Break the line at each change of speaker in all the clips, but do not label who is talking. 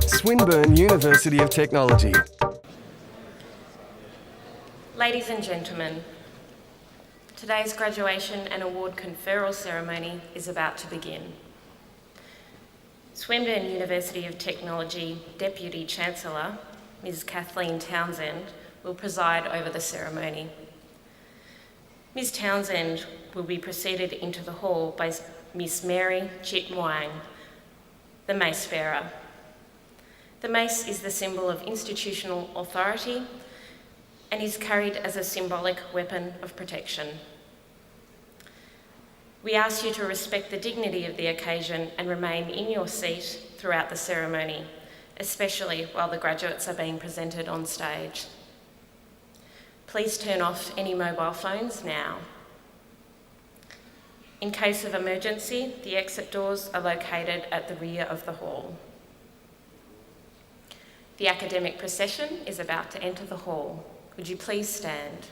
Swinburne University of Technology.
Ladies and gentlemen, today's graduation and award conferral ceremony is about to begin. Swinburne University of Technology Deputy Chancellor, Ms. Kathleen Townsend, will preside over the ceremony. Ms. Townsend will be preceded into the hall by Miss Mary Chit Mwang, the mace bearer. The mace is the symbol of institutional authority and is carried as a symbolic weapon of protection. We ask you to respect the dignity of the occasion and remain in your seat throughout the ceremony, especially while the graduates are being presented on stage. Please turn off any mobile phones now. In case of emergency, the exit doors are located at the rear of the hall. The academic procession is about to enter the hall. Would you please stand?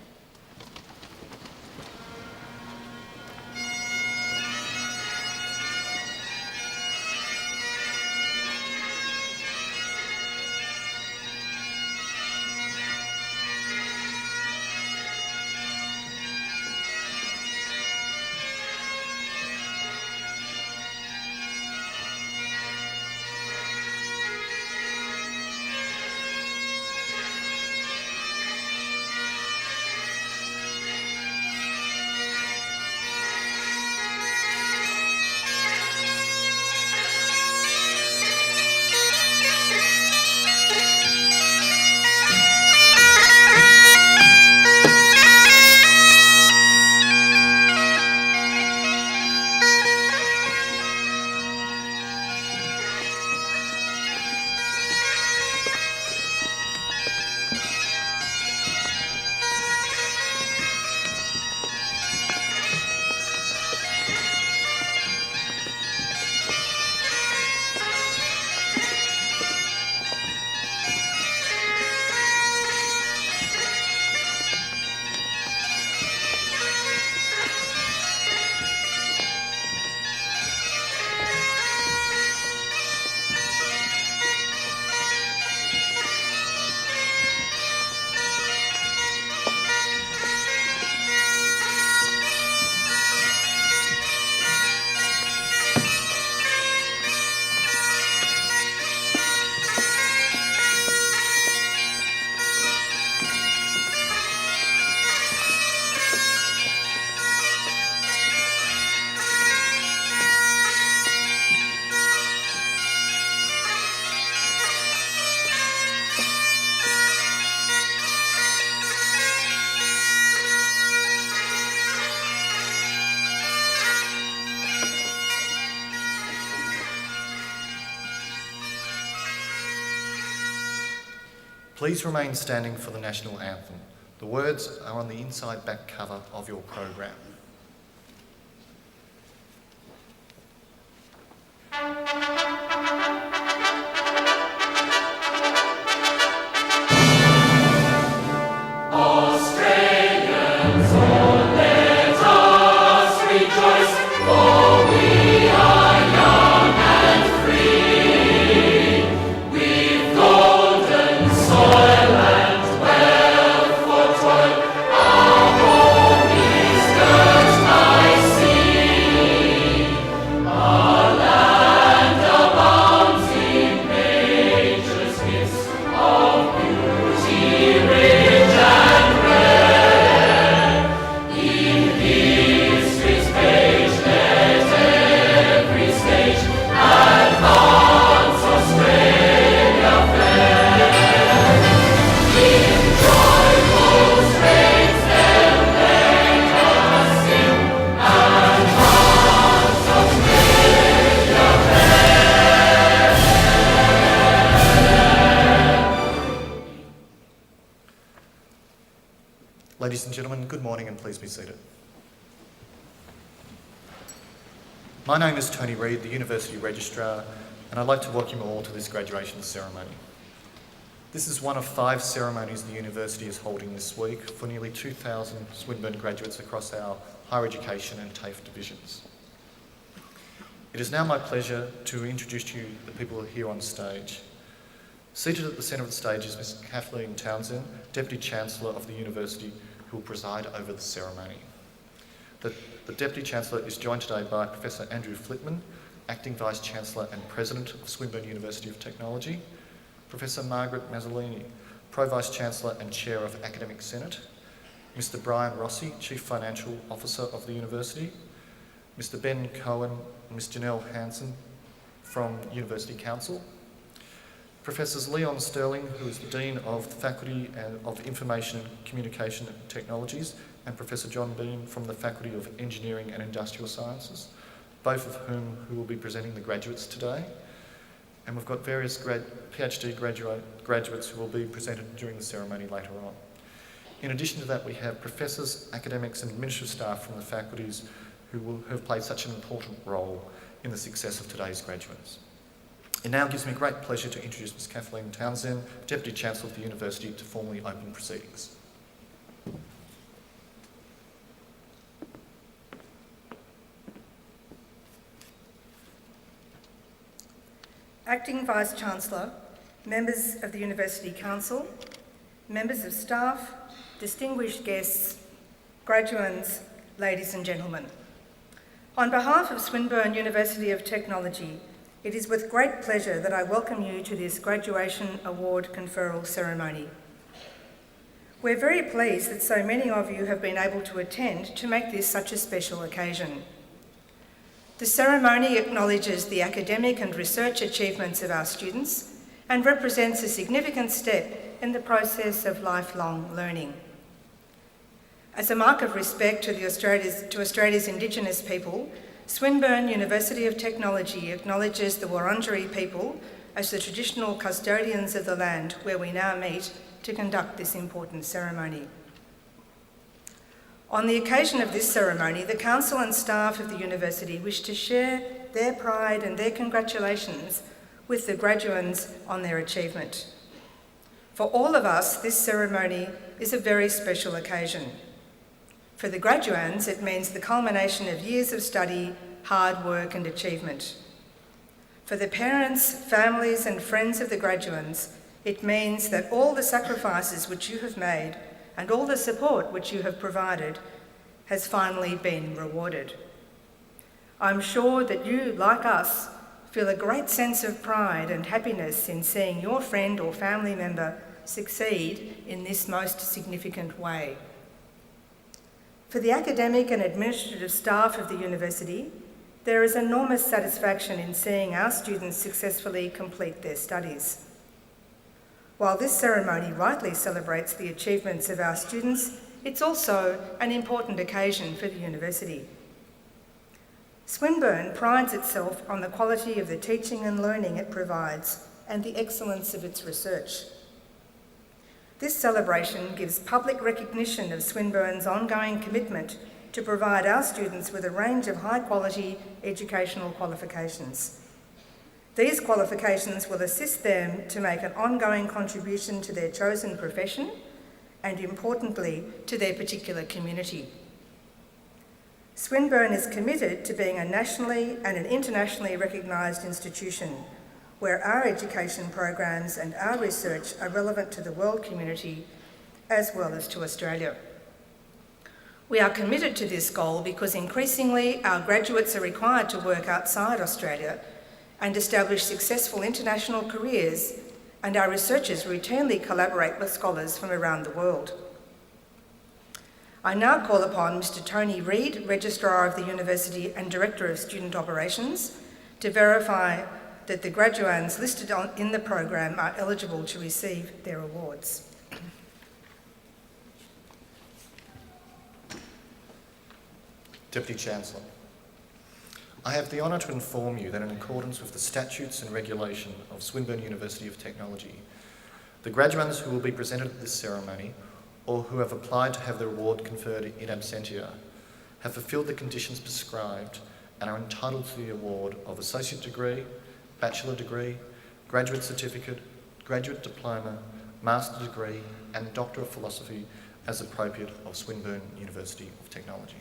Please remain standing for the national anthem. The words are on the inside back cover of your program. Ladies and gentlemen, good morning and please be seated. My name is Tony Reid, the University Registrar, and I'd like to welcome you all to this graduation ceremony. This is one of 5 ceremonies the University is holding this week for nearly 2,000 Swinburne graduates across our higher education and TAFE divisions. It is now my pleasure to introduce to you the people here on stage. Seated at the centre of the stage is Ms. Kathleen Townsend, Deputy Chancellor of the University, who will preside over the ceremony. The Deputy Chancellor is joined today by Professor Andrew Flitman, Acting Vice-Chancellor and President of Swinburne University of Technology, Professor Margaret Mazzolini, Pro-Vice-Chancellor and Chair of Academic Senate, Mr. Brian Rossi, Chief Financial Officer of the University, Mr. Ben Cohen and Ms. Janelle Hansen from University Council, Professors Leon Sterling, who is the Dean of the Faculty of Information and Communication Technologies, and Professor John Bean from the Faculty of Engineering and Industrial Sciences, both of who will be presenting the graduates today. And we've got various PhD graduates who will be presented during the ceremony later on. In addition to that, we have professors, academics and administrative staff from the faculties who have played such an important role in the success of today's graduates. It now gives me great pleasure to introduce Ms. Kathleen Townsend, Deputy Chancellor of the University, to formally open proceedings.
Acting Vice-Chancellor, members of the University Council, members of staff, distinguished guests, graduands, ladies and gentlemen. On behalf of Swinburne University of Technology, it is with great pleasure that I welcome you to this graduation award conferral ceremony. We're very pleased that so many of you have been able to attend to make this such a special occasion. The ceremony acknowledges the academic and research achievements of our students and represents a significant step in the process of lifelong learning. As a mark of respect to Australia's Indigenous people, Swinburne University of Technology acknowledges the Wurundjeri people as the traditional custodians of the land where we now meet to conduct this important ceremony. On the occasion of this ceremony, the Council and staff of the University wish to share their pride and their congratulations with the graduands on their achievement. For all of us, this ceremony is a very special occasion. For the graduands, it means the culmination of years of study, hard work and achievement. For the parents, families and friends of the graduands, it means that all the sacrifices which you have made and all the support which you have provided has finally been rewarded. I'm sure that you, like us, feel a great sense of pride and happiness in seeing your friend or family member succeed in this most significant way. For the academic and administrative staff of the university, there is enormous satisfaction in seeing our students successfully complete their studies. While this ceremony rightly celebrates the achievements of our students, it's also an important occasion for the university. Swinburne prides itself on the quality of the teaching and learning it provides and the excellence of its research. This celebration gives public recognition of Swinburne's ongoing commitment to provide our students with a range of high-quality educational qualifications. These qualifications will assist them to make an ongoing contribution to their chosen profession and, importantly, to their particular community. Swinburne is committed to being a nationally and an internationally recognised institution where our education programs and our research are relevant to the world community as well as to Australia. We are committed to this goal because increasingly our graduates are required to work outside Australia and establish successful international careers, and our researchers routinely collaborate with scholars from around the world. I now call upon Mr. Tony Reid, Registrar of the University and Director of Student Operations, to verify that the graduands listed in the program are eligible to receive their awards.
Deputy Chancellor, I have the honour to inform you that in accordance with the statutes and regulation of Swinburne University of Technology, the graduands who will be presented at this ceremony or who have applied to have their award conferred in absentia have fulfilled the conditions prescribed and are entitled to the award of Associate Degree, Bachelor Degree, Graduate Certificate, Graduate Diploma, Master Degree and Doctor of Philosophy as appropriate of Swinburne University of Technology.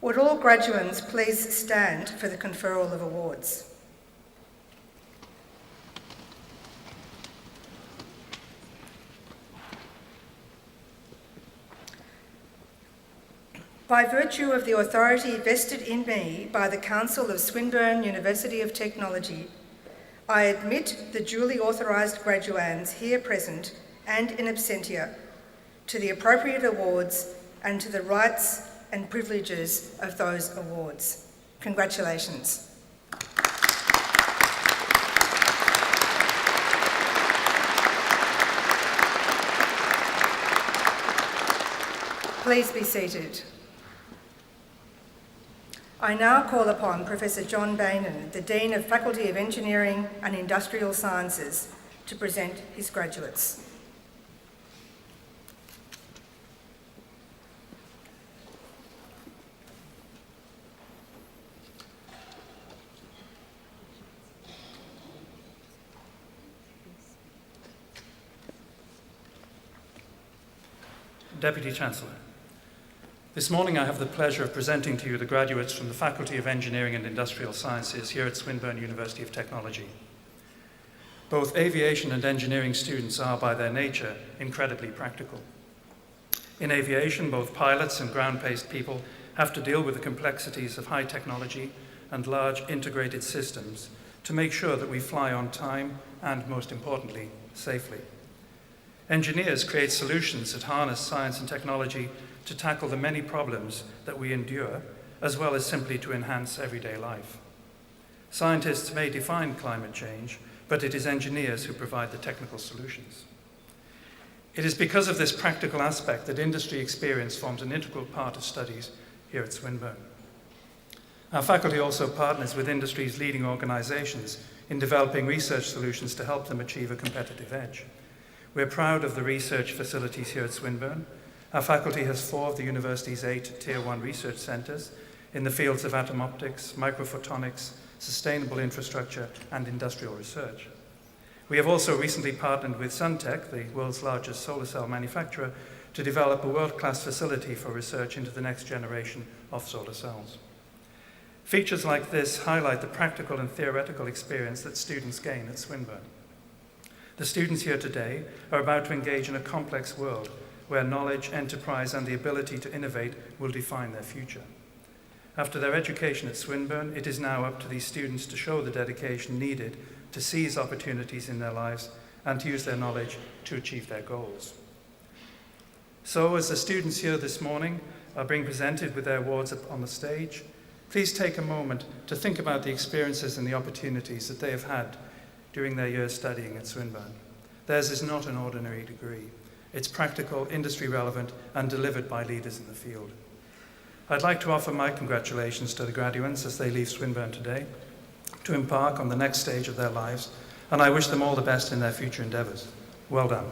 Would all graduands please stand for the conferral of awards? By virtue of the authority vested in me by the Council of Swinburne University of Technology, I admit the duly authorised graduands here present and in absentia to the appropriate awards and to the rights and privileges of those awards. Congratulations. Please be seated. I now call upon Professor John Bainan, the Dean of Faculty of Engineering and Industrial Sciences, to present his graduates.
Deputy Chancellor, this morning I have the pleasure of presenting to you the graduates from the Faculty of Engineering and Industrial Sciences here at Swinburne University of Technology. Both aviation and engineering students are, by their nature, incredibly practical. In aviation, both pilots and ground-based people have to deal with the complexities of high technology and large integrated systems to make sure that we fly on time and, most importantly, safely. Engineers create solutions that harness science and technology to tackle the many problems that we endure, as well as simply to enhance everyday life. Scientists may define climate change, but it is engineers who provide the technical solutions. It is because of this practical aspect that industry experience forms an integral part of studies here at Swinburne. Our faculty also partners with industry's leading organisations in developing research solutions to help them achieve a competitive edge. We're proud of the research facilities here at Swinburne. Our faculty has 4 of the university's 8 Tier 1 research centres in the fields of atom optics, microphotonics, sustainable infrastructure, and industrial research. We have also recently partnered with Suntech, the world's largest solar cell manufacturer, to develop a world-class facility for research into the next generation of solar cells. Features like this highlight the practical and theoretical experience that students gain at Swinburne. The students here today are about to engage in a complex world where knowledge, enterprise, and the ability to innovate will define their future. After their education at Swinburne, it is now up to these students to show the dedication needed to seize opportunities in their lives and to use their knowledge to achieve their goals. So, as the students here this morning are being presented with their awards up on the stage, please take a moment to think about the experiences and the opportunities that they have had during their years studying at Swinburne. Theirs is not an ordinary degree. It's practical, industry relevant, and delivered by leaders in the field. I'd like to offer my congratulations to the graduates as they leave Swinburne today to embark on the next stage of their lives, and I wish them all the best in their future endeavours. Well done.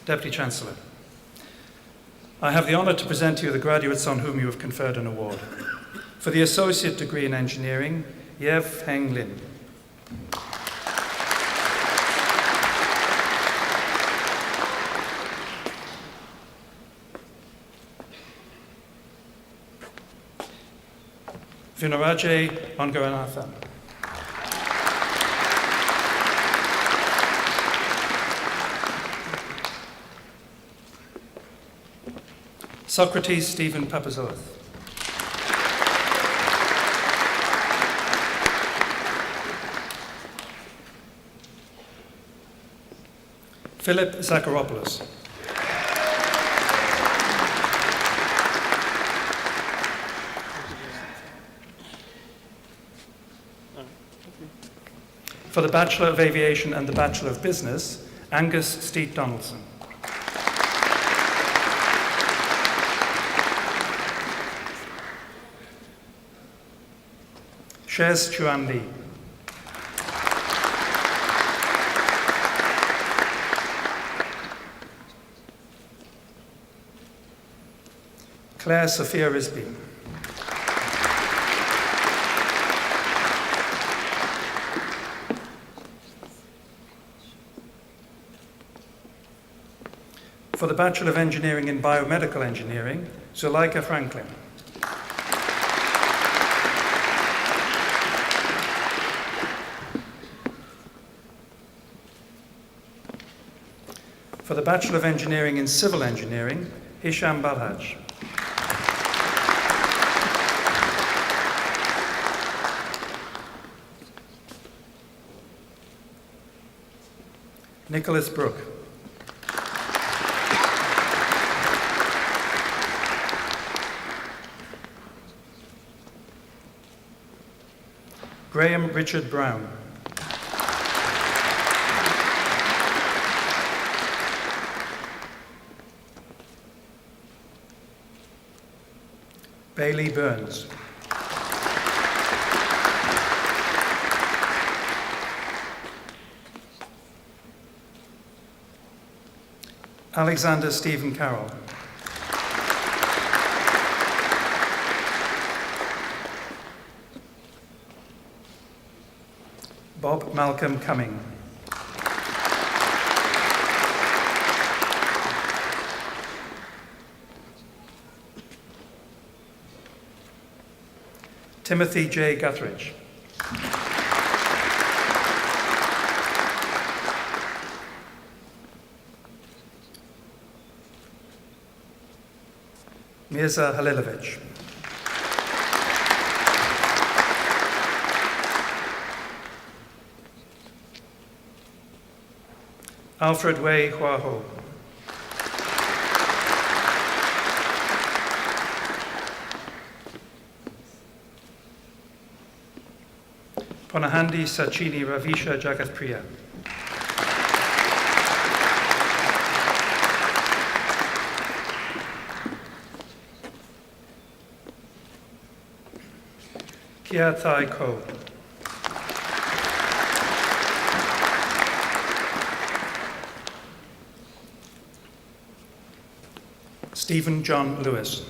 Deputy Chancellor, I have the honour to present to you the graduates on whom you have conferred an award. For the Associate Degree in Engineering, Yev Heng Lin. Vinaraje Ongaranathan. Socrates Stephen Papazoth. Philip Zacharopoulos. For the Bachelor of Aviation and the Bachelor of Business, Angus Steed Donaldson. Shez Chuan Lee. Claire Sophia Risby. For the Bachelor of Engineering in Biomedical Engineering, Zuleika Franklin. For the Bachelor of Engineering in Civil Engineering, Hisham Balhaj. Nicholas Brooke. Graham Richard Brown. Bailey Burns. Alexander Stephen Carroll. Bob Malcolm Cumming. Timothy J. Guthridge. Mirza Halilovic. Alfred Wei Hua Ho. Ponahandi Sachini Ravisha Jagatpriya. Kia Thai Ko. Stephen John Lewis.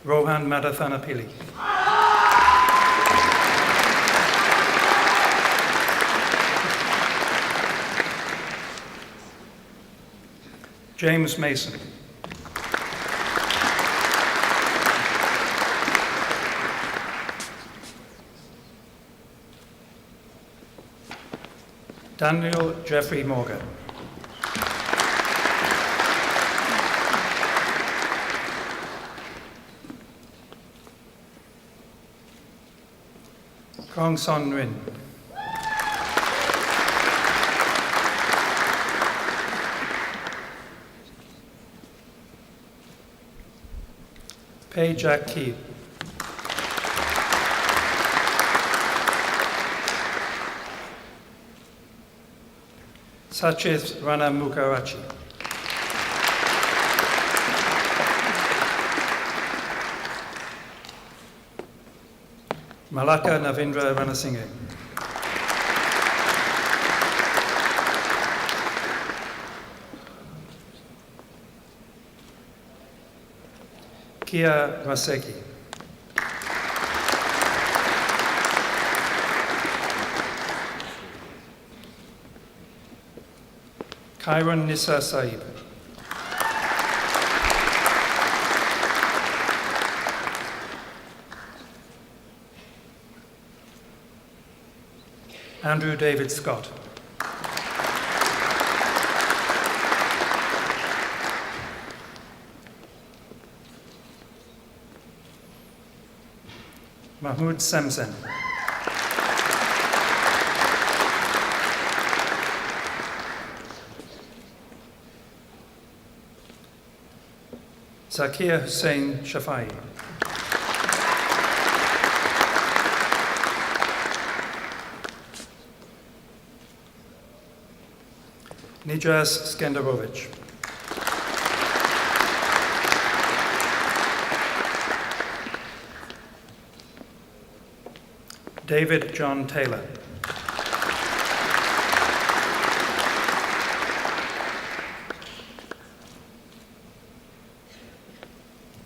Rohan Madathanapilli. James Mason. Daniel Jeffrey Morgan. Kong Son Nguyen. Pei Jack Key. Sachit Rana Mukherjee. Malaka Navindra Ranasinghe. Kia Raseki. Kairon Nissa Saib. Andrew David Scott. Mahmoud Semsen. Zakir Hussain Shafai. Nijas Skenderovic. David John Taylor.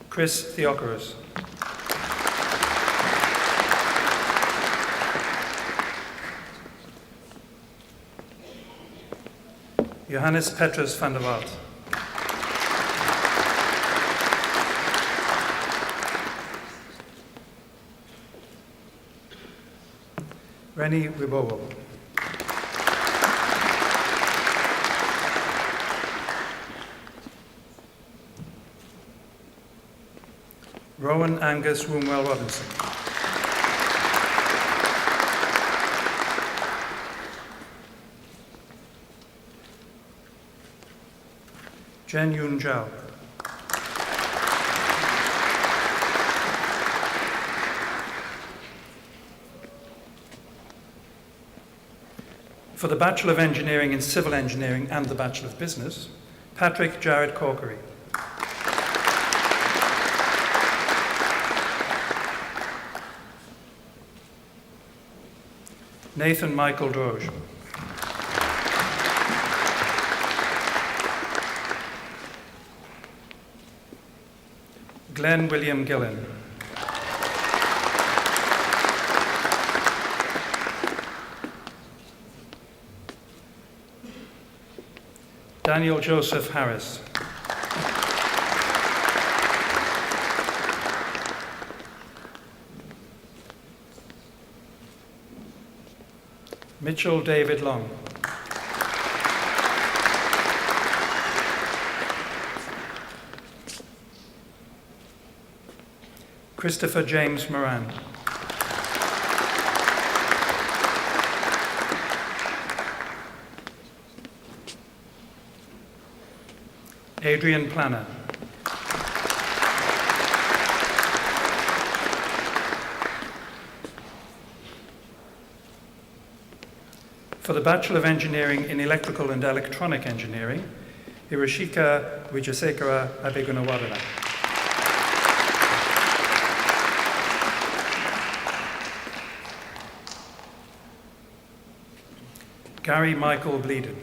Chris Theocarus. Johannes Petrus van der Waalt. Rennie Wibowo. Rowan Angus Woomwell Robinson. Jen Yun Zhao. For the Bachelor of Engineering in Civil Engineering and the Bachelor of Business, Patrick Jared Corkery. Nathan Michael Droge. Glenn William Gillen. Daniel Joseph Harris. Mitchell David Long. Christopher James Moran. Adrian Planner. For the Bachelor of Engineering in Electrical and Electronic Engineering, Hiroshika Wijasekara Abegunawadana. Gary Michael Bleeden.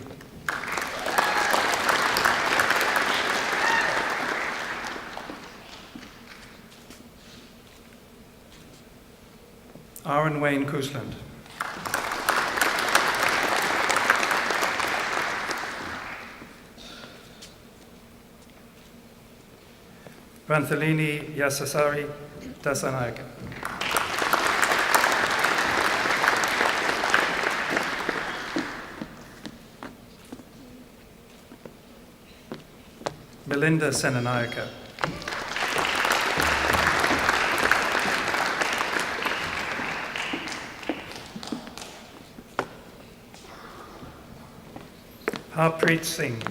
Aaron Wayne Koosland. Ranthalini Yasasari Dasanayaka. Melinda Senanayaka. Harpreet Singh.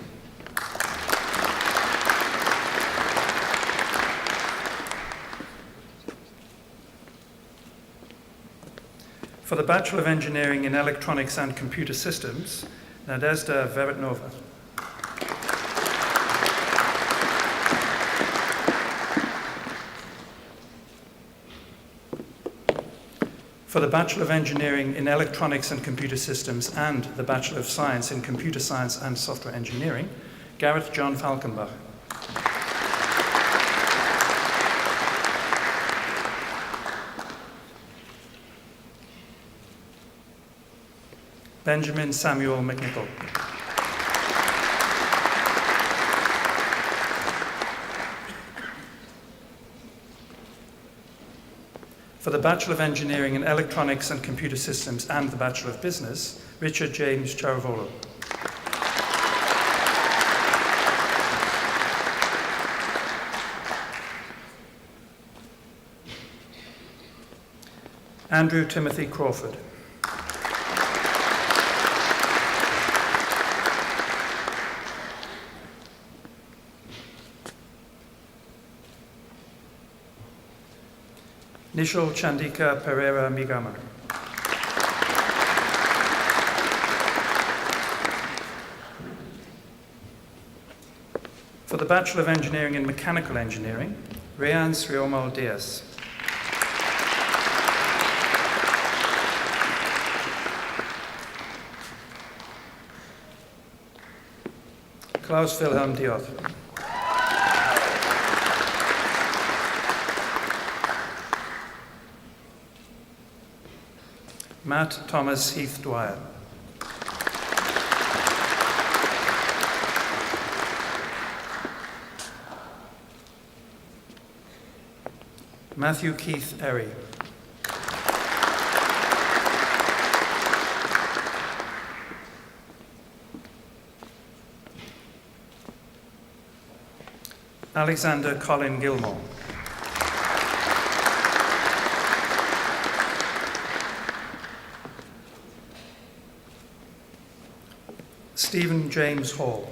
For the Bachelor of Engineering in Electronics and Computer Systems, Nadezhda Veretnova. For the Bachelor of Engineering in Electronics and Computer Systems and the Bachelor of Science in Computer Science and Software Engineering, Gareth John Falkenbach. Benjamin Samuel McNichol. For the Bachelor of Engineering in Electronics and Computer Systems and the Bachelor of Business, Richard James Charavolo. Andrew Timothy Crawford. Nishal Chandika Pereira Migama. For the Bachelor of Engineering in Mechanical Engineering, Rayan Sriomal Diaz. Klaus Wilhelm Dioth. Matt Thomas Heath Dwyer. Matthew Keith Erry. Alexander Colin Gilmore. Stephen James Hall.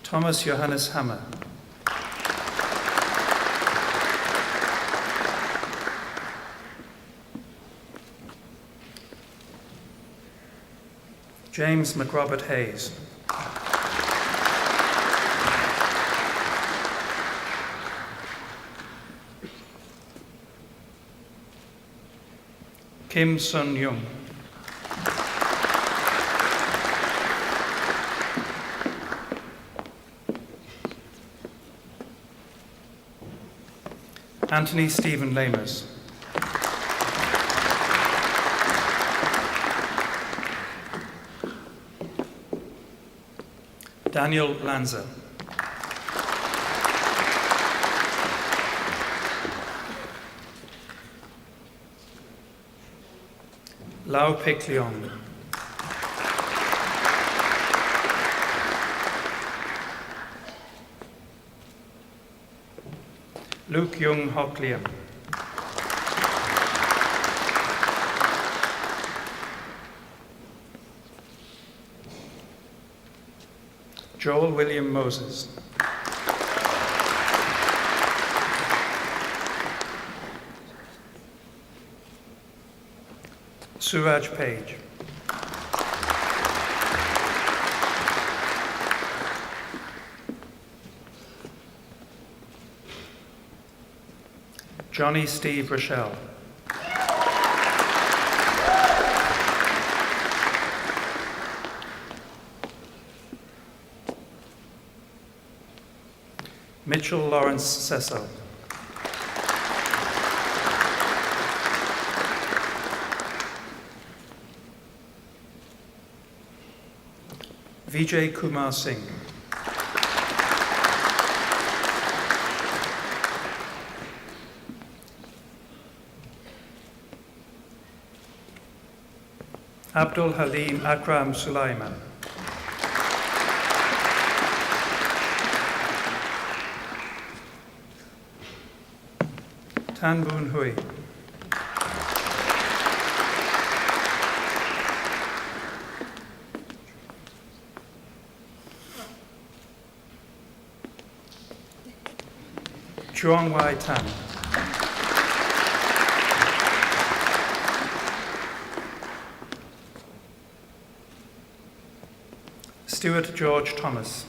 Thomas Johannes Hammer. James McRobert Hayes. Kim Sun Young. Anthony Stephen Lamers. Daniel Lanza. Lau Pek Leong. Luke Young Hock Liam. Joel William Moses. Suraj Page. Johnny Steve Rochelle. Mitchell Lawrence Cecil. Vijay Kumar Singh. Abdul Halim Akram Sulaiman. Tan Boon Hui. Chuang Wai Tan. Stuart George Thomas.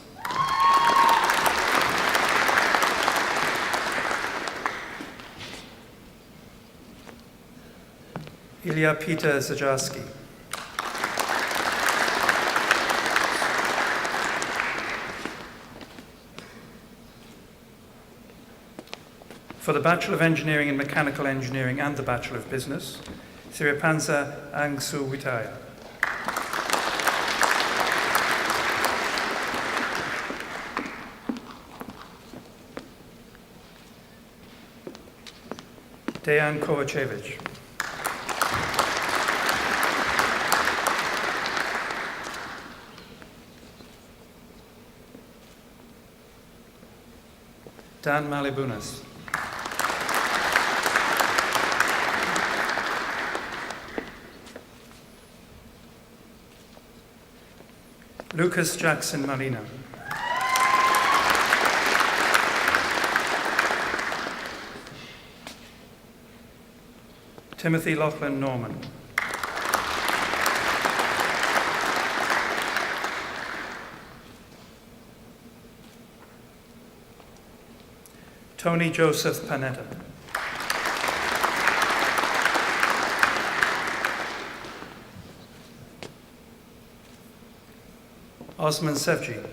Ilya Peter Zajarski. For the Bachelor of Engineering in Mechanical Engineering and the Bachelor of Business, Siripansa Angsu Witaya. Dejan Kovacevic. Dan Malibunas. Lucas Jackson Marina. Timothy Laughlin Norman. Tony Joseph Panetta. Osman Sevji.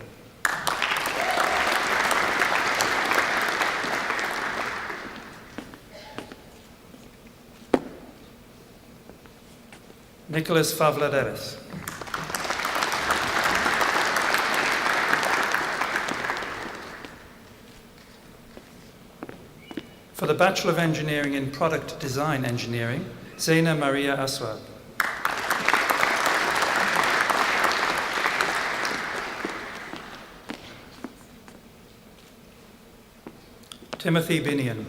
Nicholas Favladeris. Bachelor of Engineering in Product Design Engineering, Zeina Maria Aswad. Timothy Binion.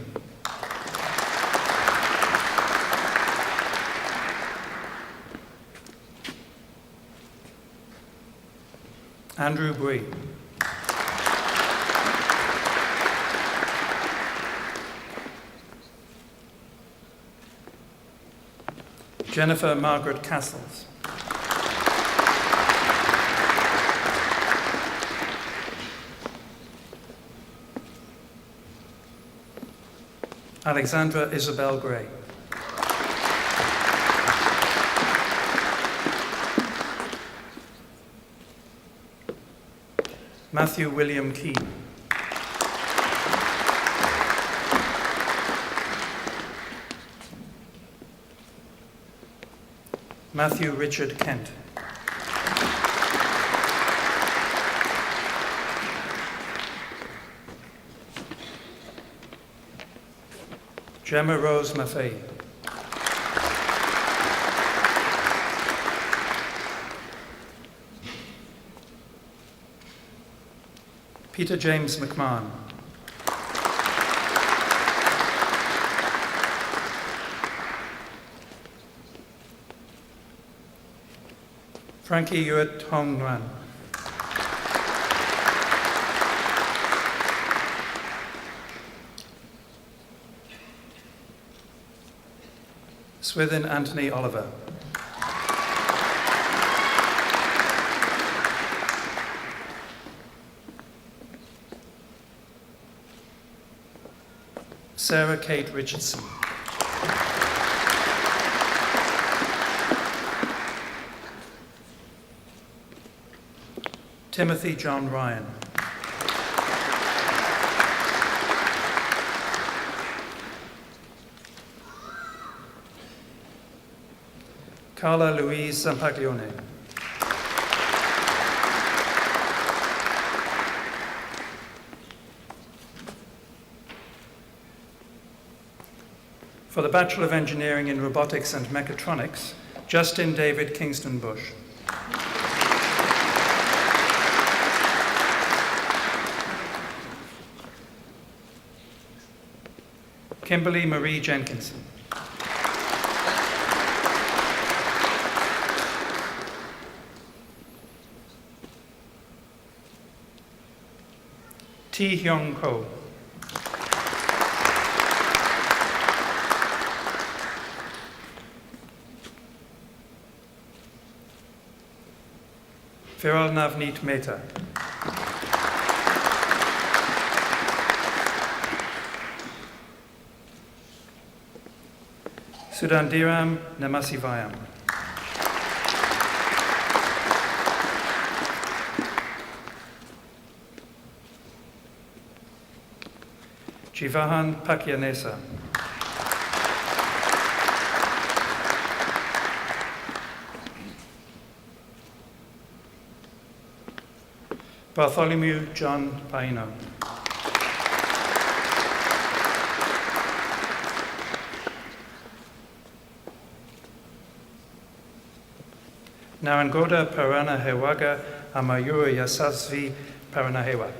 Andrew Bui. Jennifer Margaret Castles. Alexandra Isabel Gray. Matthew William Keane. Matthew Richard Kent. Gemma Rose Maffei. Peter James McMahon. Frankie Yuet Hong Nguyen. Swithin Anthony Oliver. Sarah Kate Richardson. Timothy John Ryan. Carla Louise Zampaglione. For the Bachelor of Engineering in Robotics and Mechatronics, Justin David Kingston Bush. Kimberly Marie Jenkinson. T. Hyung Ko. Viral Navneet Mehta. Sudhandiram Namasivayam. Jivahan Pakyanesa. Bartholomew John Paino. Narangoda Paranahewaga Amayura Yasasvi Paranahewa.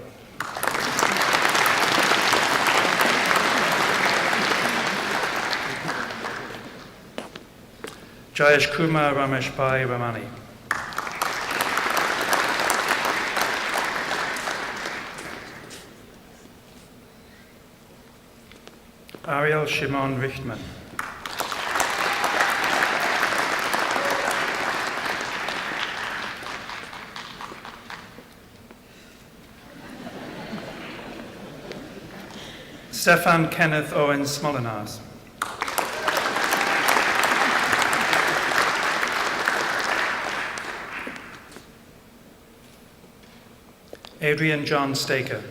Jayesh Kumar Ramesh Pai Ramani. Ariel Shimon Richtman. Stefan Kenneth Owen Smolinas. Adrian John Staker.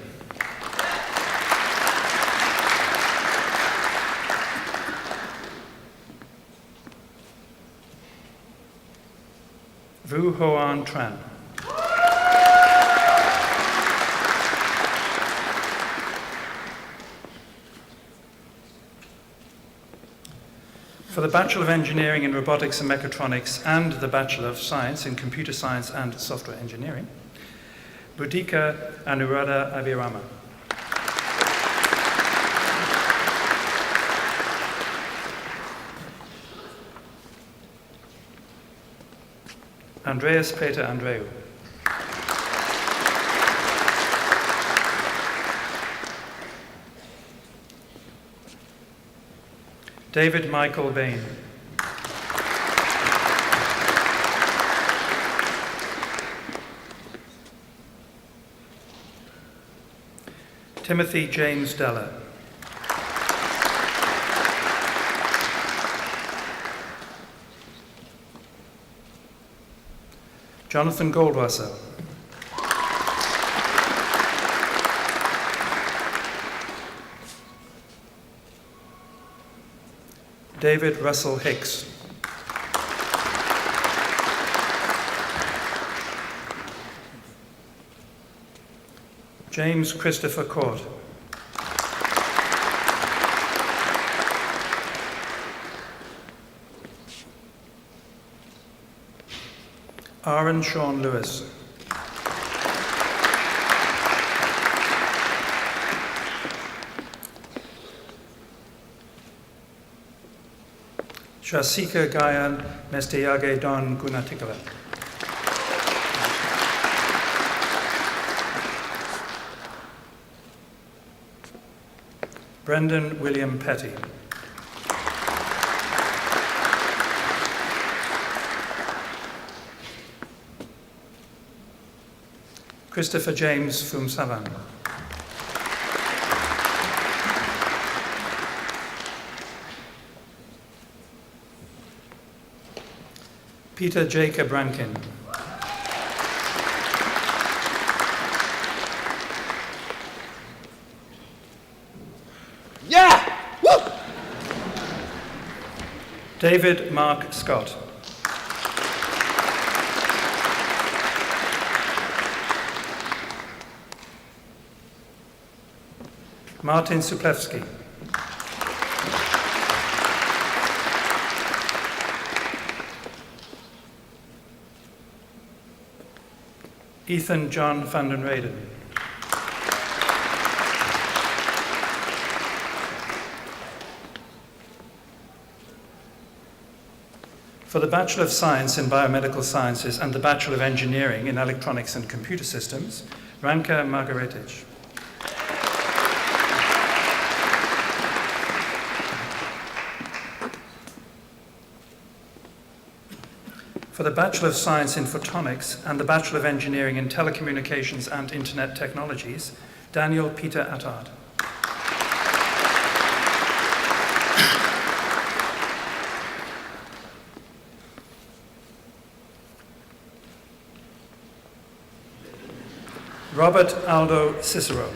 Vu Hoan Tran. For the Bachelor of Engineering in Robotics and Mechatronics and the Bachelor of Science in Computer Science and Software Engineering, Budika Anuradha Abhirama. Andreas Peter Andreu. David Michael Bain. Timothy James Della. Jonathan Goldwasser. David Russell Hicks. James Christopher Court. Aaron Sean Lewis. Shasika Gayan Mesteyage Don Gunatikala. Brendan William Petty. Christopher James Fumsavan. Peter Jacob Rankin.
Yeah! Woo!
David Mark Scott. Martin Suplewski. Ethan John van den Reyden. For the Bachelor of Science in Biomedical Sciences and the Bachelor of Engineering in Electronics and Computer Systems, Ranka Margaretic. For the Bachelor of Science in Photonics and the Bachelor of Engineering in Telecommunications and Internet Technologies, Daniel Peter Attard. Robert Aldo Cicero.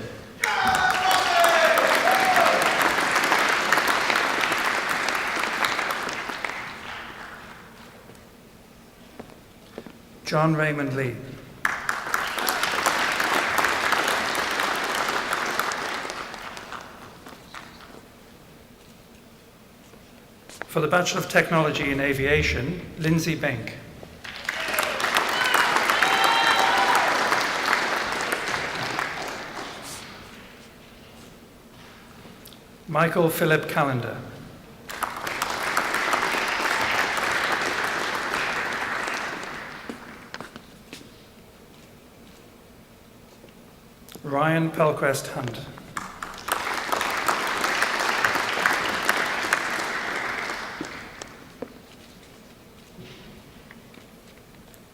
John Raymond Lee. For the Bachelor of Technology in Aviation, Lindsay Benck. Michael Philip Callender. Ryan Pelquest Hunt.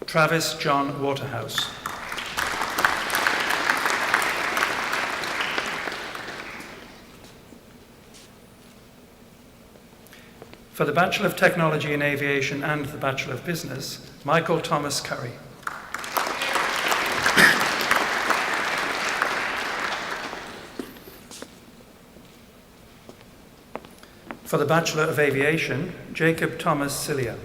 Travis John Waterhouse. For the Bachelor of Technology in Aviation and the Bachelor of Business, Michael Thomas Curry. For the Bachelor of Aviation, Jacob Thomas Cilia.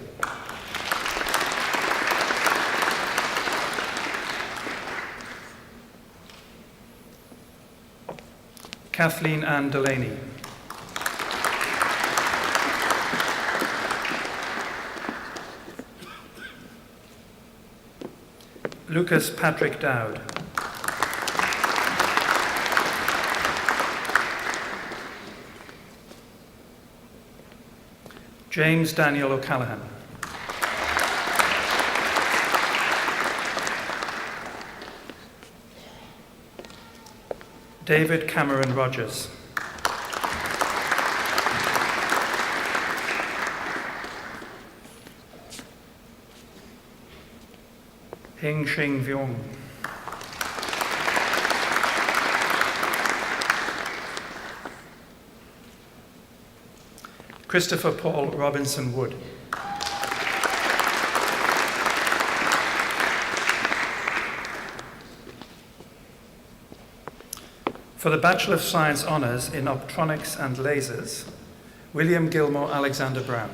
Kathleen Ann Delaney. Lucas Patrick Dowd. James Daniel O'Callaghan. David Cameron Rogers. Hing Shing Vyong. Christopher Paul Robinson Wood. For the Bachelor of Science Honours in Optronics and Lasers, William Gilmore Alexander Brown.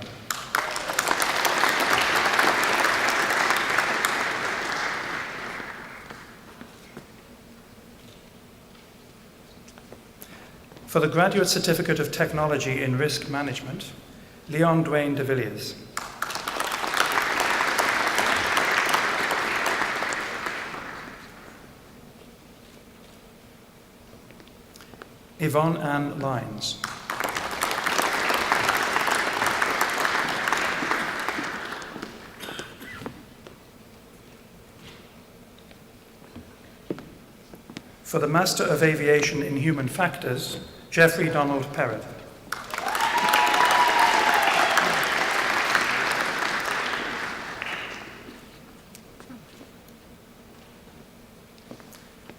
For the Graduate Certificate of Technology in Risk Management, Leon Dwayne de Villiers. Yvonne Ann Lyons. For the Master of Aviation in Human Factors, Jeffrey Donald Perrott.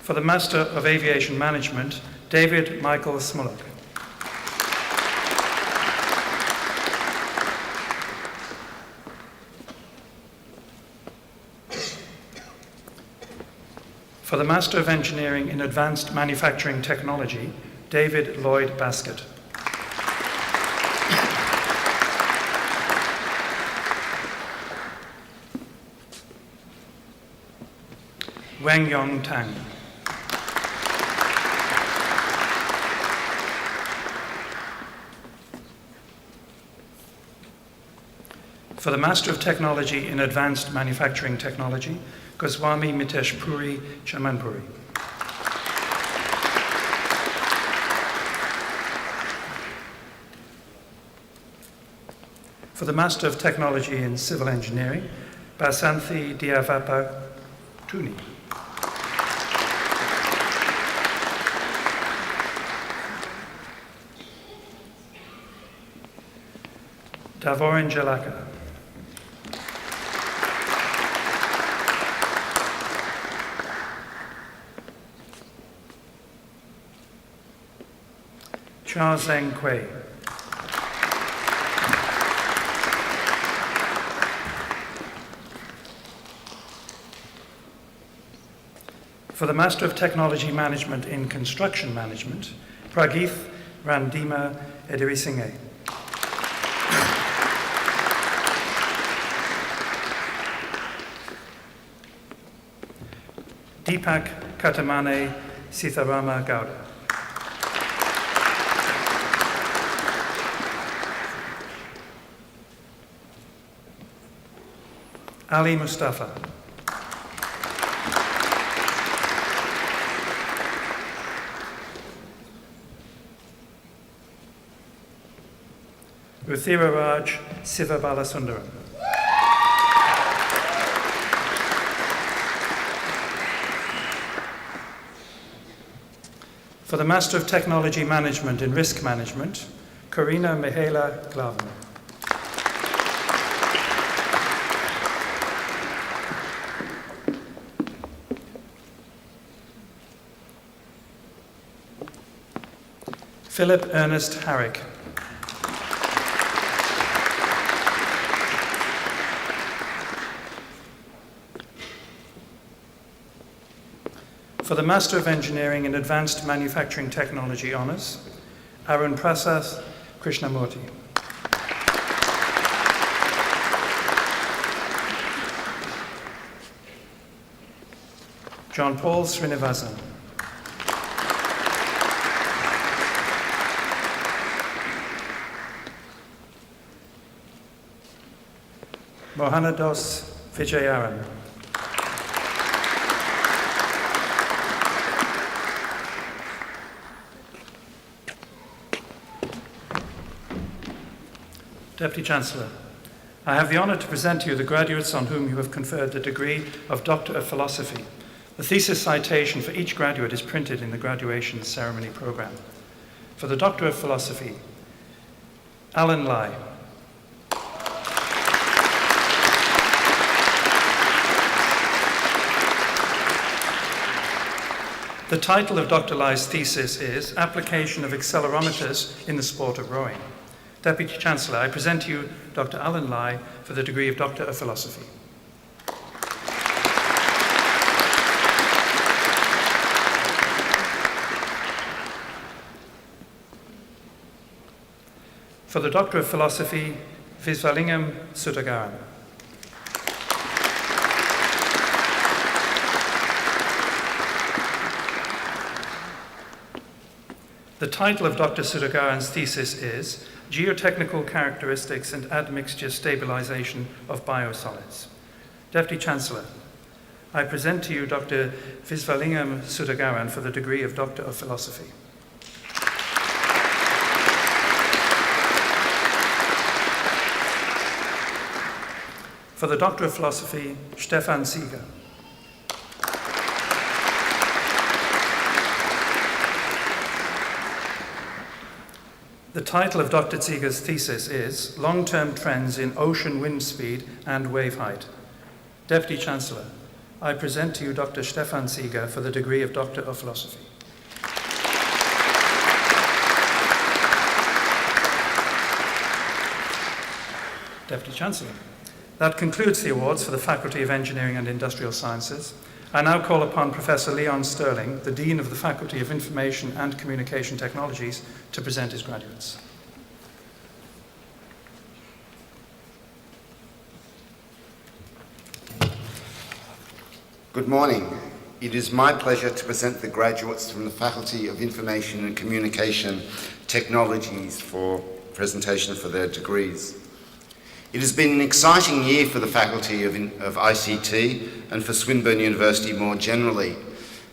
For the Master of Aviation Management, David Michael Smullock. For the Master of Engineering in Advanced Manufacturing Technology, David Lloyd Baskett. Weng Yong Tang. For the Master of Technology in Advanced Manufacturing Technology, Goswami Mitesh Puri Chamanpuri. For the Master of Technology in Civil Engineering, Basanthi Diavapa Tuni. Davorin Jalaka. Cha Zheng Kui. For the Master of Technology Management in Construction Management, Pragith Randima Edirisinghe. Deepak Katamane Sitharama Gowda. Ali Mustafa. Ruthiraraj Sivabalasundara. For the Master of Technology Management in Risk Management, Karina Mihaela Glavan. Philip Ernest Harrick. For the Master of Engineering in Advanced Manufacturing Technology Honours, Arun Prasad Krishnamurti. John Paul Srinivasan. Mohanados Vijayaran. Deputy Chancellor, I have the honour to present to you the graduates on whom you have conferred the degree of Doctor of Philosophy. The thesis citation for each graduate is printed in the graduation ceremony programme. For the Doctor of Philosophy, Alan Lai. The title of Dr. Lai's thesis is Application of Accelerometers in the Sport of Rowing. Deputy Chancellor, I present to you Dr. Alan Lai for the degree of Doctor of Philosophy. For the Doctor of Philosophy, Visvalingam Sudagaran. The title of Dr. Sudagaran's thesis is Geotechnical Characteristics and Admixture Stabilization of Biosolids. Deputy Chancellor, I present to you Dr. Visvalingam Sudagaran for the degree of Doctor of Philosophy. For the Doctor of Philosophy, Stefan Sieger. The title of Dr. Sieger's thesis is Long-Term Trends in Ocean Wind Speed and Wave Height. Deputy Chancellor, I present to you Dr. Stefan Sieger for the degree of Doctor of Philosophy. Deputy Chancellor, that concludes the awards for the Faculty of Engineering and Industrial Sciences. I now call upon Professor Leon Sterling, the Dean of the Faculty of Information and Communication Technologies, to present his graduates.
Good morning. It is my pleasure to present the graduates from the Faculty of Information and Communication Technologies for presentation for their degrees. It has been an exciting year for the Faculty of ICT and for Swinburne University more generally.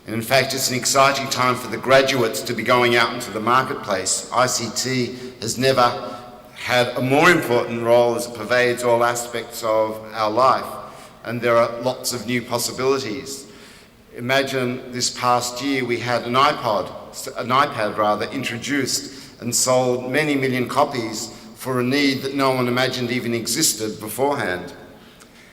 And in fact, it's an exciting time for the graduates to be going out into the marketplace. ICT has never had a more important role as it pervades all aspects of our life, and there are lots of new possibilities. Imagine this past year we had an iPad introduced and sold many million copies for a need that no one imagined even existed beforehand.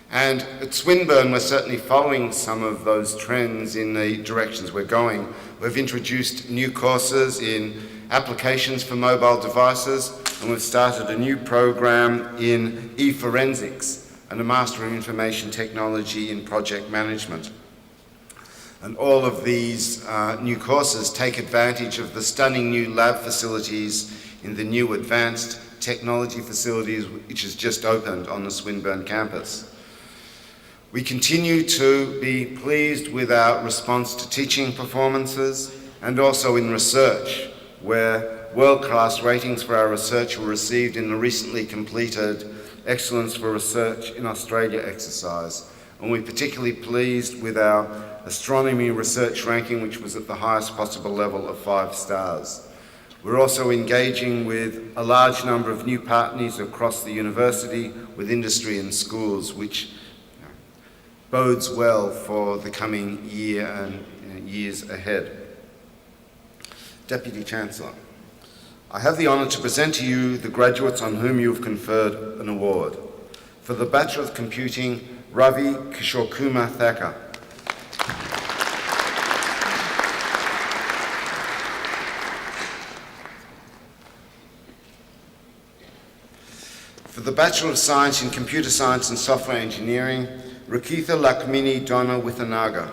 And at Swinburne, we're certainly following some of those trends in the directions we're going. We've introduced new courses in applications for mobile devices, and we've started a new program in e-forensics and a Master of Information Technology in project management. And all of these new courses take advantage of the stunning new lab facilities in the new advanced technology facilities which has just opened on the Swinburne campus. We continue to be pleased with our response to teaching performances and also in research, where world-class ratings for our research were received in the recently completed Excellence for Research in Australia exercise. And we're particularly pleased with our astronomy research ranking, which was at the highest possible level of 5 stars. We're also engaging with a large number of new partners across the university, with industry and schools, which bodes well for the coming year and years ahead. Deputy Chancellor, I have the honour to present to you the graduates on whom you have conferred an award. For the Bachelor of Computing, Ravi Kishore Thacker. For the Bachelor of Science in Computer Science and Software Engineering, Rakitha Lakmini Donna Withanaga.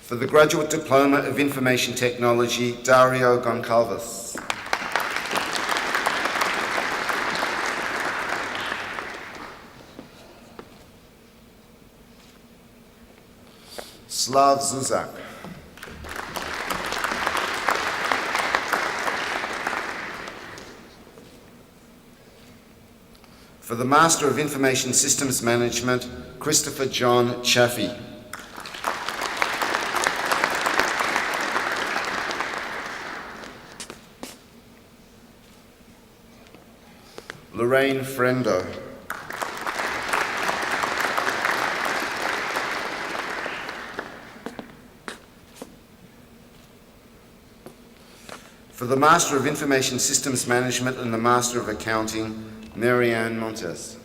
For the Graduate Diploma of Information Technology, Dario Goncalves. Slav Zuzak. For the Master of Information Systems Management, Christopher John Chaffee. Lorraine Frendo. For the Master of Information Systems Management and the Master of Accounting, Marianne Montes.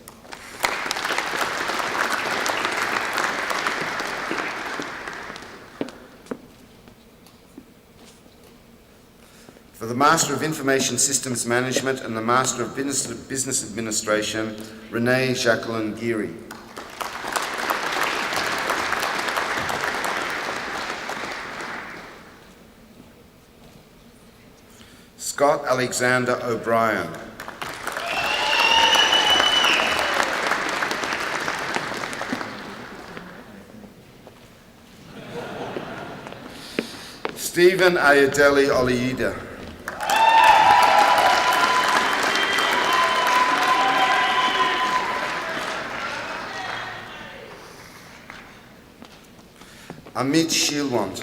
For the Master of Information Systems Management and the Master of Business Administration, Renee Jacqueline Geary. Scott Alexander O'Brien. Stephen Ayodele Oliida. Amit Shilwant.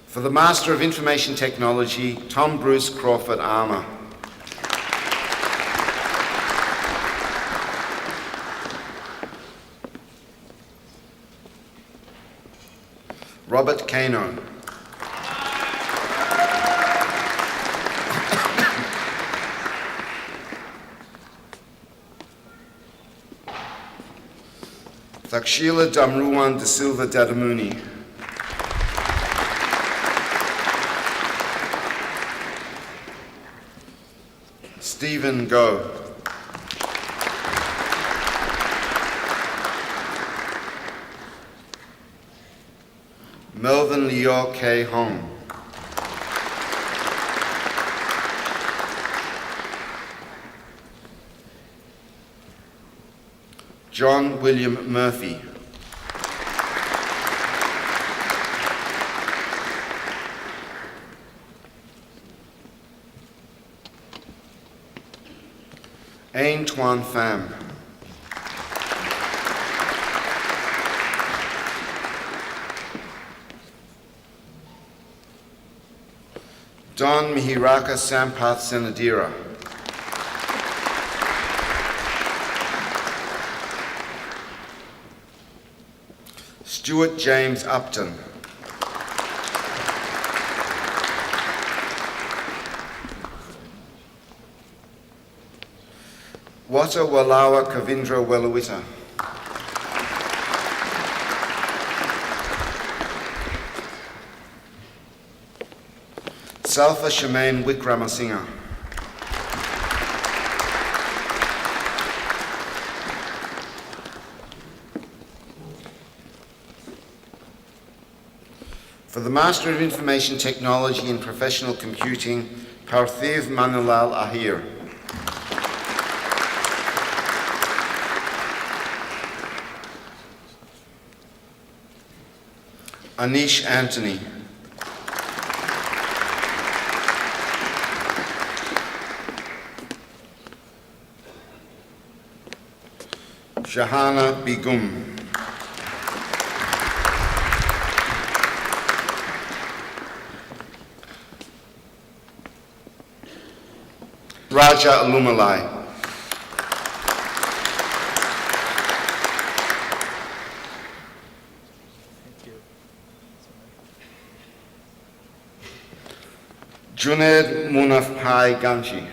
For the Master of Information Technology, Tom Bruce Crawford Armour. Robert Kano. Thakshila Damruwan de Silva Dadamuni. Stephen Go. Melvin Leo K. Hong. John William Murphy. Ain Tuan Pham. Don Mihiraka Sampath Senadira. Stuart James Upton. Wata Walawa Kavindra Welawita. Salfa Shemaine Wickramasinghe. For the Master of Information Technology and Professional Computing, Parthiv Manulal Ahir. Anish Anthony. Shahana Begum. Raja Alumalai. Junaid Munafpai Ganchi.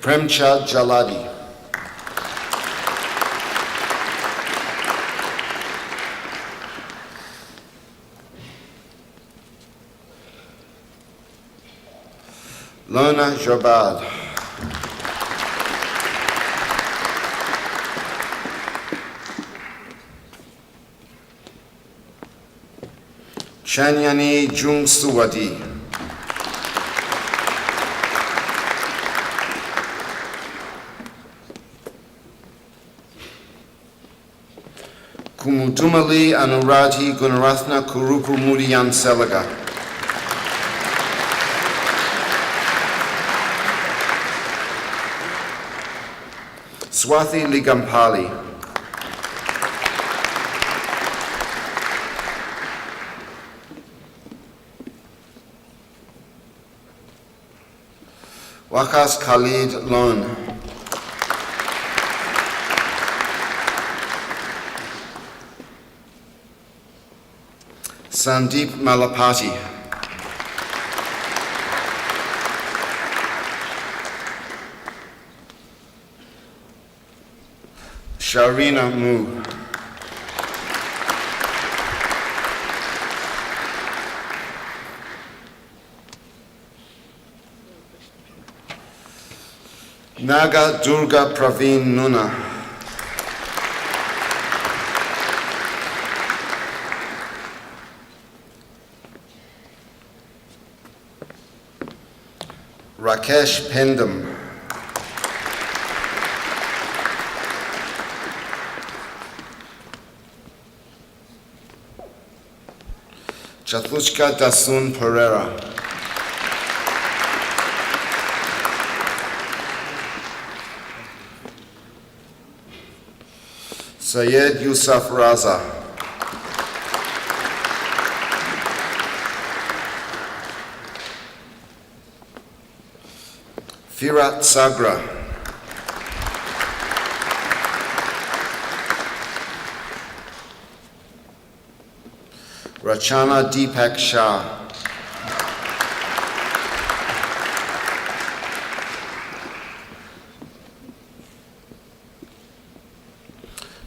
Premchand Jaladi. Lona Jabad. Chanyani Jungsuwadi. Kumudumali Anuradhi Gunaratna Kurupu Mudiyan Selaga. Swathi Ligampali. Waqas Khalid Lon. Sandeep Malapati. Sharina Mu. Naga Durga Praveen Nuna. Rakesh Pendam. Chatushka Dasun Pereira. Syed Yusuf Raza. Firat Sagra. Rachana Deepak Shah.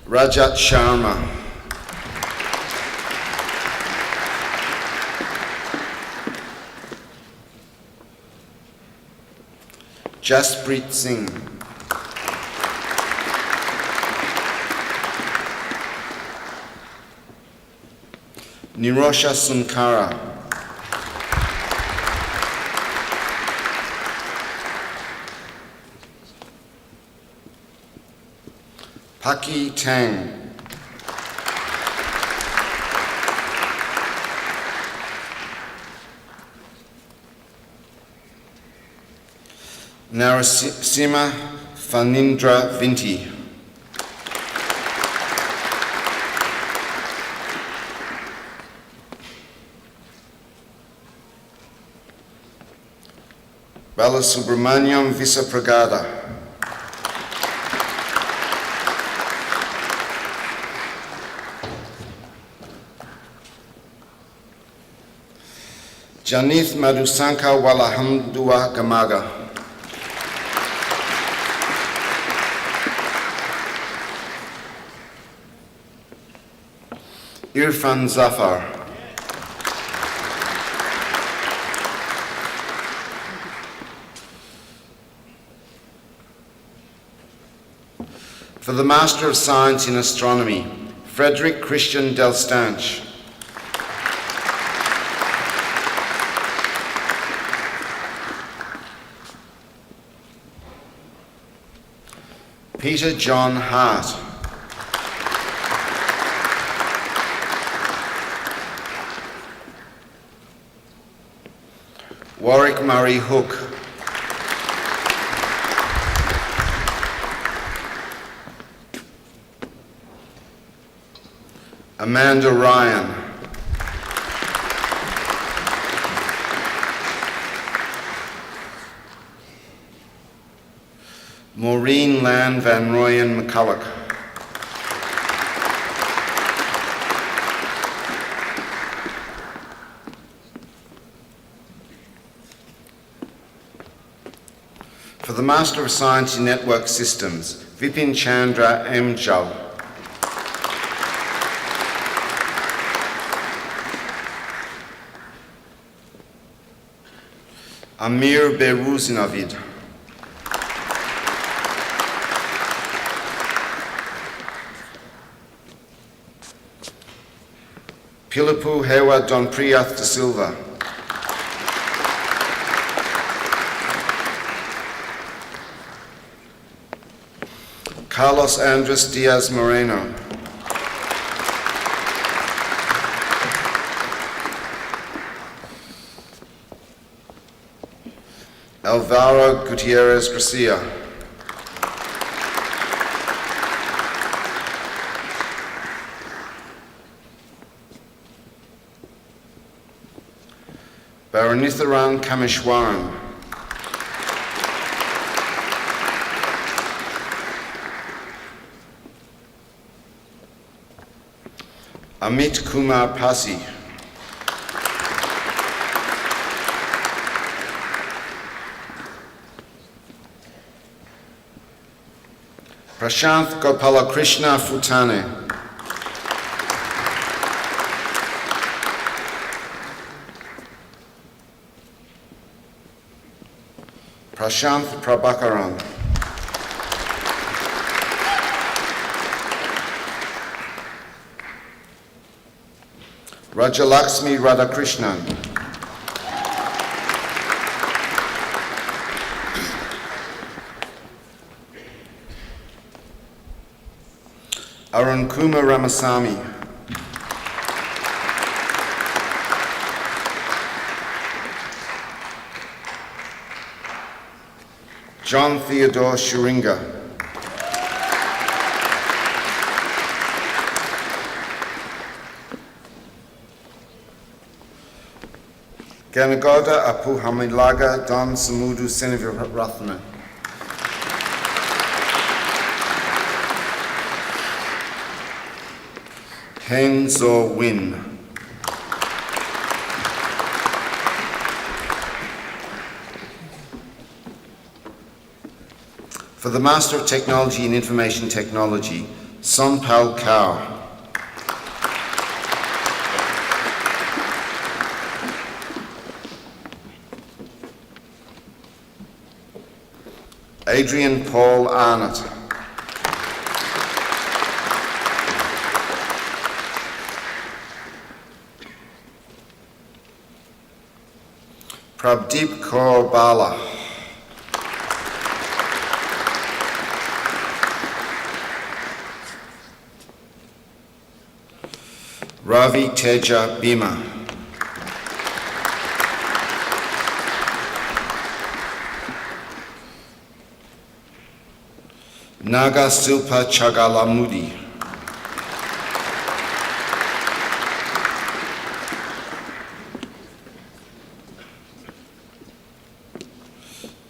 Rajat Sharma. Jasprit Singh. Nirosha Sunkara. Paki Tang. Narasimha Fanindra Vinti. Balasubramaniam Visapragada. Janith Madhusanka Walahamdua Gamaga. Irfan Zafar. For the Master of Science in Astronomy, Frederick Christian Delstanche. Peter John Hart. Warwick Murray Hook. Amanda Ryan. Maureen Lan Van Rooyen McCulloch. For the Master of Science in Network Systems, Vipin Chandra M. Jal. Amir Beruzinavid. Pilapu Hewa Don Priyath de Silva. Carlos Andres Diaz Moreno. Alvaro Gutierrez Garcia. Baranitharan Kameshwaran, Amit Kumar Pasi, Prashanth Gopalakrishna Futane, Prashanth Prabhakaran, Rajalaxmi Radhakrishnan, Arun Kumar Ramasamy, John Theodore Shuringa, Ganagoda Apuhamilaga Don Samudu Senivirathna, Hen Zo Win, for the Master of Technology in Information Technology, Sonpal Kaur, Adrian Paul Arnott, Prabdeep Kaur Bala, Ravi Teja Bhima, Naga Silpa Chagalamudi,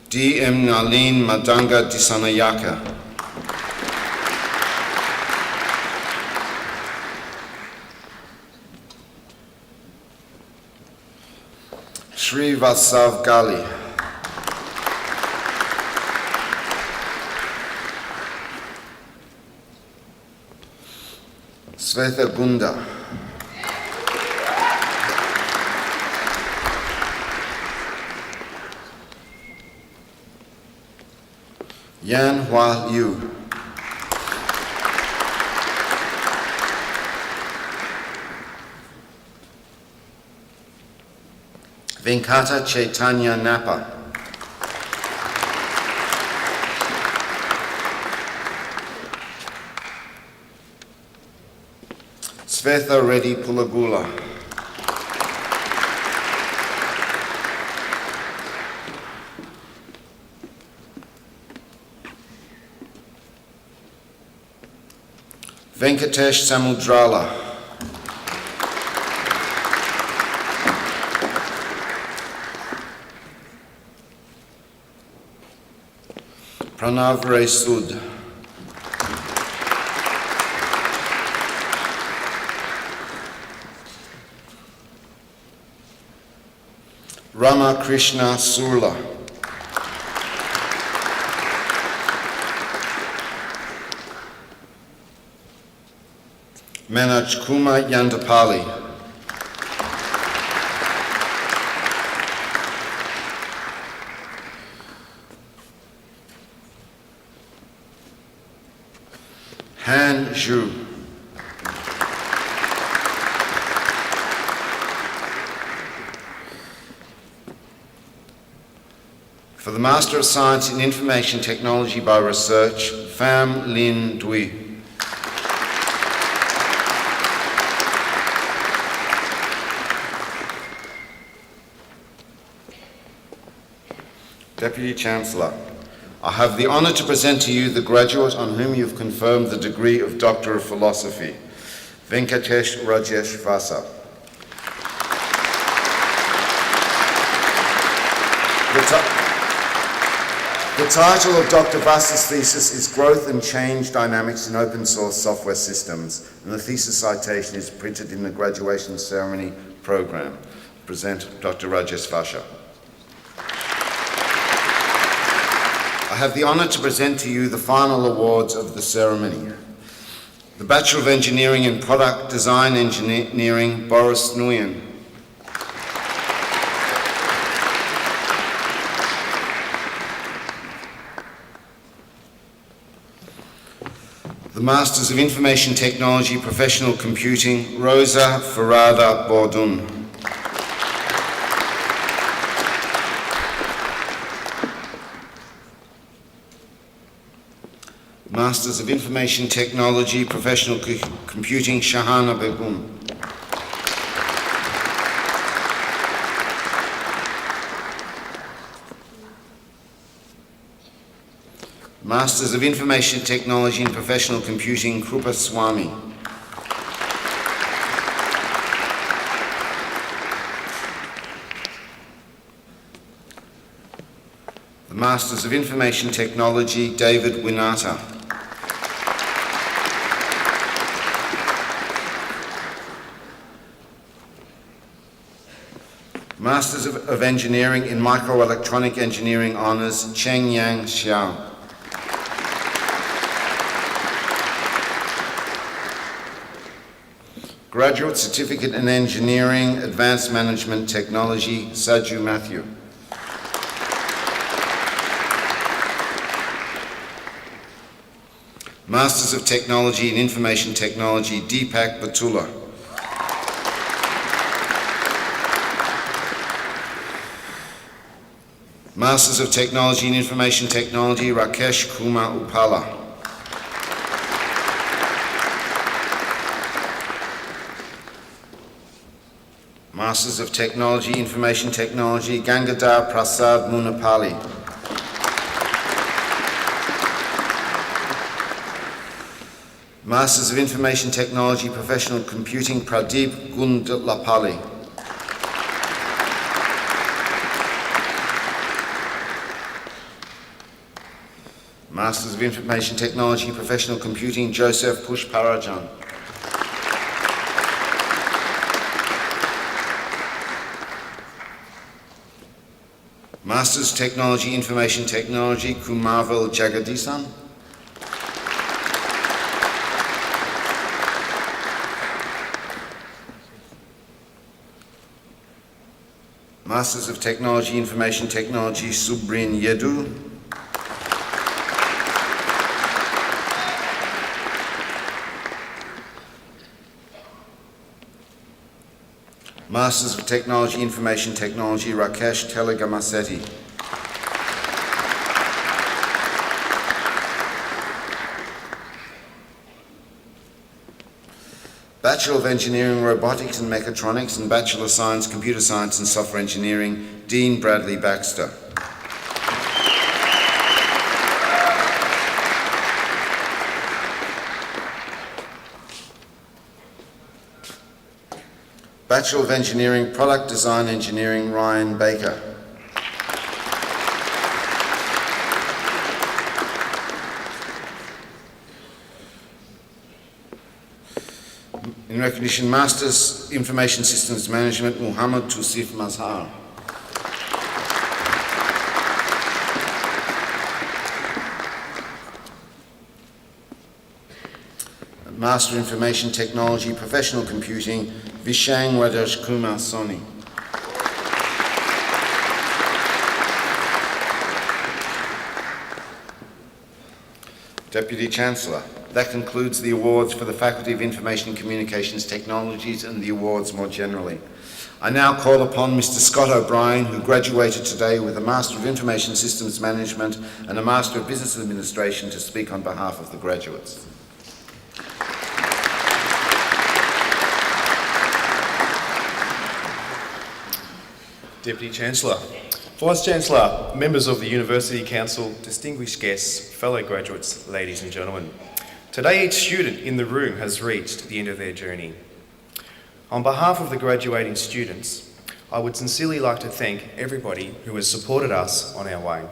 D.M. Nalin Madanga Disanayaka, Sri Vasav Gali, Sveta Gunda, Yan Hua Liu, Venkata Chaitanya Napa, Svetha Reddy Pulagula, Venkatesh Samudrala, Pranav Ray Sud, Rama Krishna Surla, Manoj Kumar Yandapali, Han Zhu, for the Master of Science in Information Technology by Research, Pham Lin Dui, Deputy Chancellor, I have the honour to present to you the graduate on whom you have confirmed the degree of Doctor of Philosophy, Venkatesh Rajesh Vasa. The title of Dr. Vass's thesis is Growth and Change Dynamics in Open Source Software Systems, and the thesis citation is printed in the graduation ceremony program. Present Dr. Rajesh Vasha. I have the honour to present to you the final awards of the ceremony. The Bachelor of Engineering in Product Design Engineering, Boris Nguyen. The Masters of Information Technology, Professional Computing, Rosa Farada Bordun. Masters of Information Technology, Professional Computing, Shahana Begum. Masters of Information Technology and Professional Computing, Krupa Swami. The Masters of Information Technology, David Winata. Masters of Engineering in Microelectronic Engineering Honours, Cheng Yang Xiao. Graduate Certificate in Engineering, Advanced Management Technology, Saju Matthew. Masters of Technology in Information Technology, Deepak Batula. Masters of Technology in Information Technology, Rakesh Kumar Upala. Masters of Technology, Information Technology, Gangadhar Prasad Munapali. Masters of Information Technology, Professional Computing, Pradeep Gundlapali. Masters of Information Technology, Professional Computing, Joseph Pushparajan. Masters Technology, Information Technology, Kumarvel Jagadisan. Masters of Technology, Information Technology, Subrin Yedu. Masters of Technology, Information Technology, Rakesh Telegamasetti. Bachelor of Engineering, Robotics and Mechatronics, and Bachelor of Science, Computer Science and Software Engineering, Dean Bradley Baxter. Bachelor of Engineering, Product Design Engineering, Ryan Baker. In recognition, Masters Information Systems Management, Muhammad Tusif Mazhar. Master Information Technology, Professional Computing, Vishang Rajesh Kumar Soni. Deputy Chancellor, that concludes the awards for the Faculty of Information and Communications Technologies and the awards more generally. I now call upon Mr. Scott O'Brien, who graduated today with a Master of Information Systems Management and a Master of Business Administration, to speak on behalf of the graduates.
Deputy Chancellor, Vice-Chancellor, members of the University Council, distinguished guests, fellow graduates, ladies and gentlemen. Today each student in the room has reached the end of their journey. On behalf of the graduating students, I would sincerely like to thank everybody who has supported us on our way.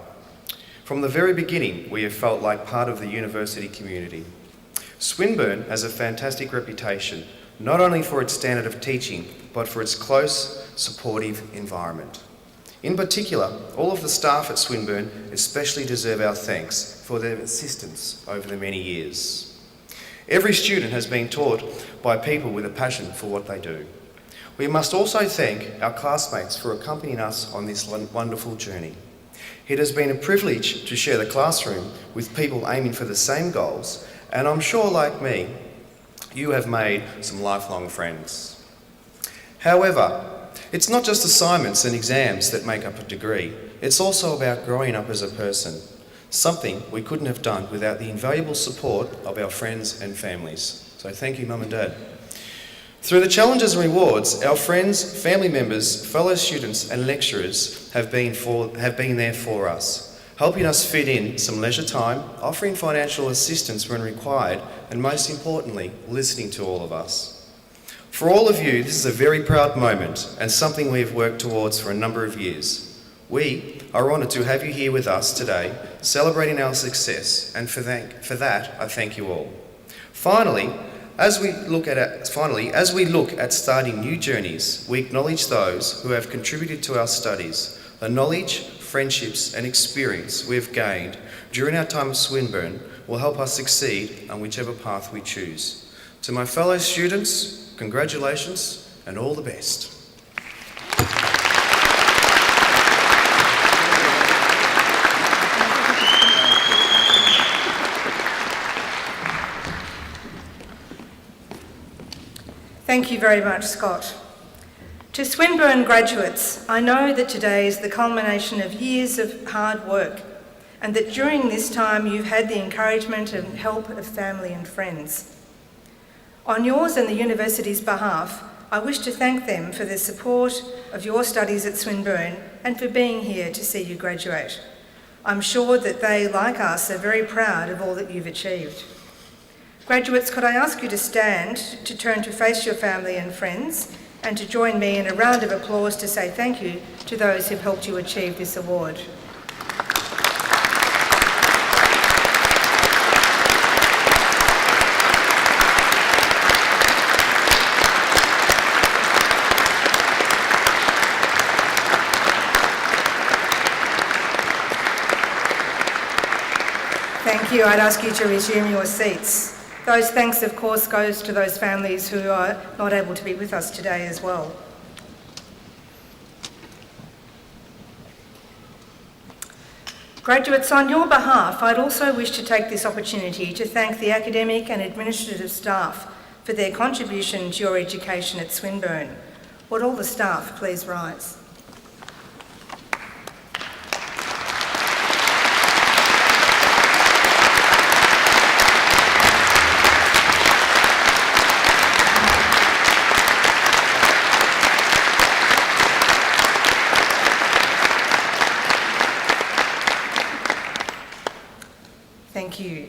From the very beginning, we have felt like part of the university community. Swinburne has a fantastic reputation, not only for its standard of teaching, but for its close, supportive environment. In particular, all of the staff at Swinburne especially deserve our thanks for their assistance over the many years. Every student has been taught by people with a passion for what they do. We must also thank our classmates for accompanying us on this wonderful journey. It has been a privilege to share the classroom with people aiming for the same goals, and I'm sure, like me, you have made some lifelong friends. However, it's not just assignments and exams that make up a degree, it's also about growing up as a person, something we couldn't have done without the invaluable support of our friends and families. So thank you, Mum and Dad. Through the challenges and rewards, our friends, family members, fellow students and lecturers have been there for us, helping us fit in some leisure time, offering financial assistance when required, and most importantly, listening to all of us. For all of you, this is a very proud moment and something we have worked towards for a number of years. We are honoured to have you here with us today, celebrating our success, and for that, I thank you all. Finally, as we look at starting new journeys, we acknowledge those who have contributed to our studies, the knowledge, friendships and experience we have gained during our time at Swinburne will help us succeed on whichever path we choose. To my fellow students, congratulations and all the best.
Thank you very much, Scott. To Swinburne graduates, I know that today is the culmination of years of hard work, and that during this time you've had the encouragement and help of family and friends. On yours and the university's behalf, I wish to thank them for the support of your studies at Swinburne and for being here to see you graduate. I'm sure that they, like us, are very proud of all that you've achieved. Graduates, could I ask you to stand, to turn to face your family and friends, and to join me in a round of applause to say thank you to those who've helped you achieve this award. Thank you. I'd ask you to resume your seats. Those thanks, of course, goes to those families who are not able to be with us today as well. Graduates, on your behalf, I'd also wish to take this opportunity to thank the academic and administrative staff for their contribution to your education at Swinburne. Would all the staff please rise? Thank you.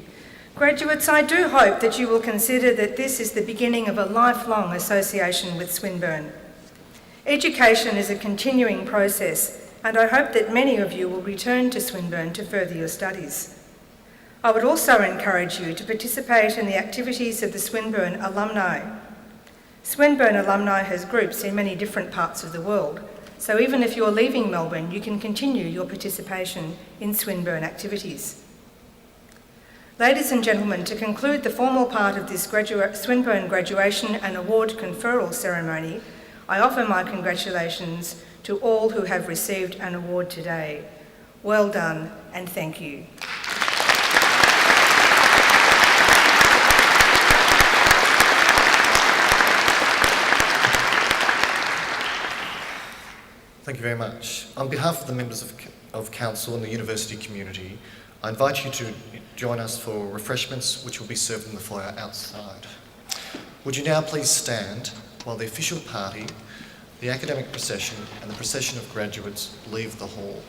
Graduates, I do hope that you will consider that this is the beginning of a lifelong association with Swinburne. Education is a continuing process, and I hope that many of you will return to Swinburne to further your studies. I would also encourage you to participate in the activities of the Swinburne alumni. Swinburne alumni has groups in many different parts of the world, so even if you're leaving Melbourne, you can continue your participation in Swinburne activities. Ladies and gentlemen, to conclude the formal part of this Swinburne graduation and award conferral ceremony, I offer my congratulations to all who have received an award today. Well done and thank you.
Thank you very much. On behalf of the members of Council and the university community, I invite you to join us for refreshments which will be served in the foyer outside. Would you now please stand while the official party, the academic procession and the procession of graduates leave the hall.